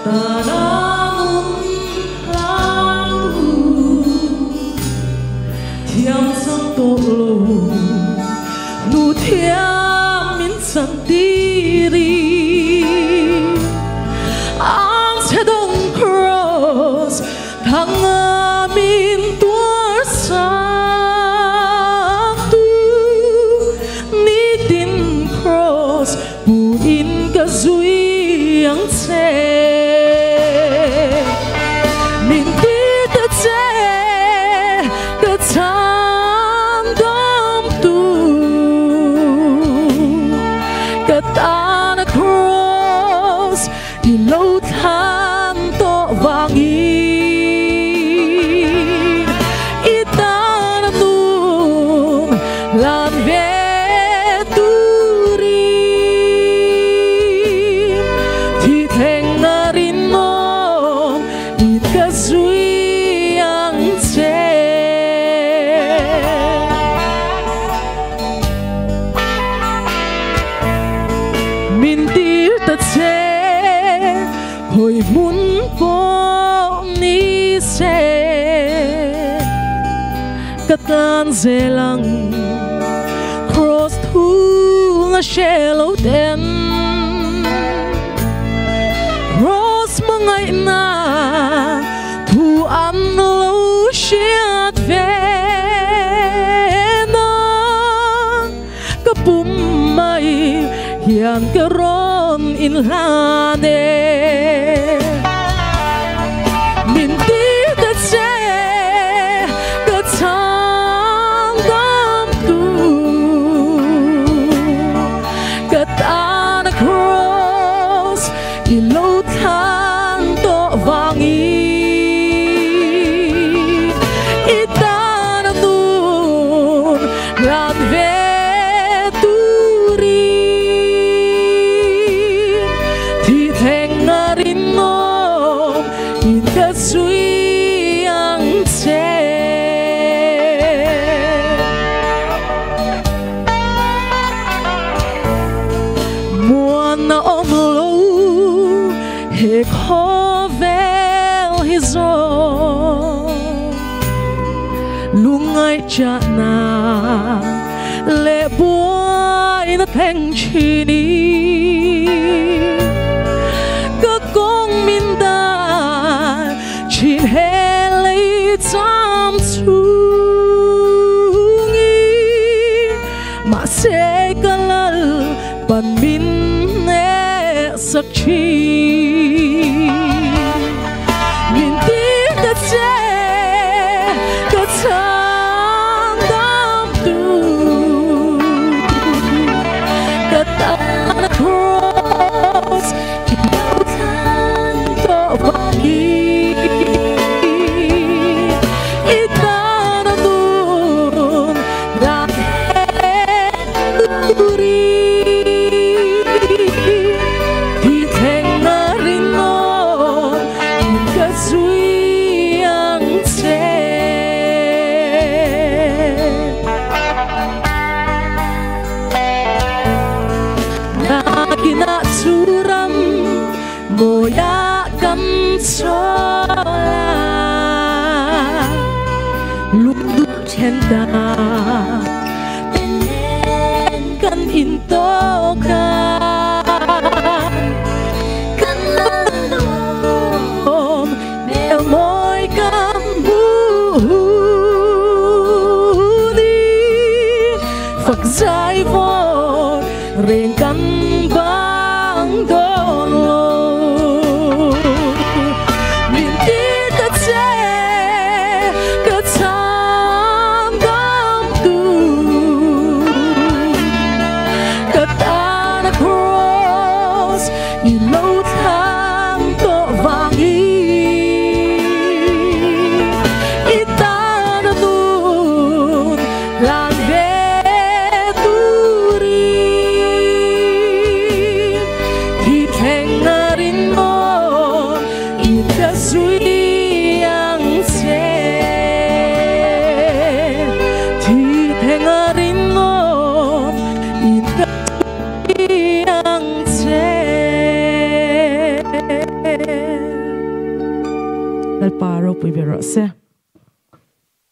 따라온 항구 thiam sông tổ lù nụ thiam min sandiri ang sedong cross thang amin tua satu ni tin cross buin ka zui ang se min dir ta che ta tham dom tu ka ta na cross di lâu than to vangi lan về turi thì thành ngarin nom ít ka zui ang che min tir ta che khoi mun po ni se katan zelang cross thu nga shallow den cross mangai na thu an lo shiat ve na kapum mai hian karon in lane min tir ta che ka tham dam tu ka ta na cross i lo than to vangi i ta na tun lan ve turi thì thành ngarin nom in ka zui ang che na om lo he khovel hizo lungai cha na le boy na theng chini ka kong min da chin he lei cham chungi ma se kalal pan min sắc chi min tir ta che ka tham dam tu ka ta na cross ki lâu than to vangi i ta na tun da turi na suram moya kan chola lundu chenda tenen kan intoka kan lalom mel moy kan budi phật giải vội ring kan bang don lo min tir ta che ka tham dam tu ka ta na cross i lo than to vangi i ta na tun lan ve yang dal paro pui bero se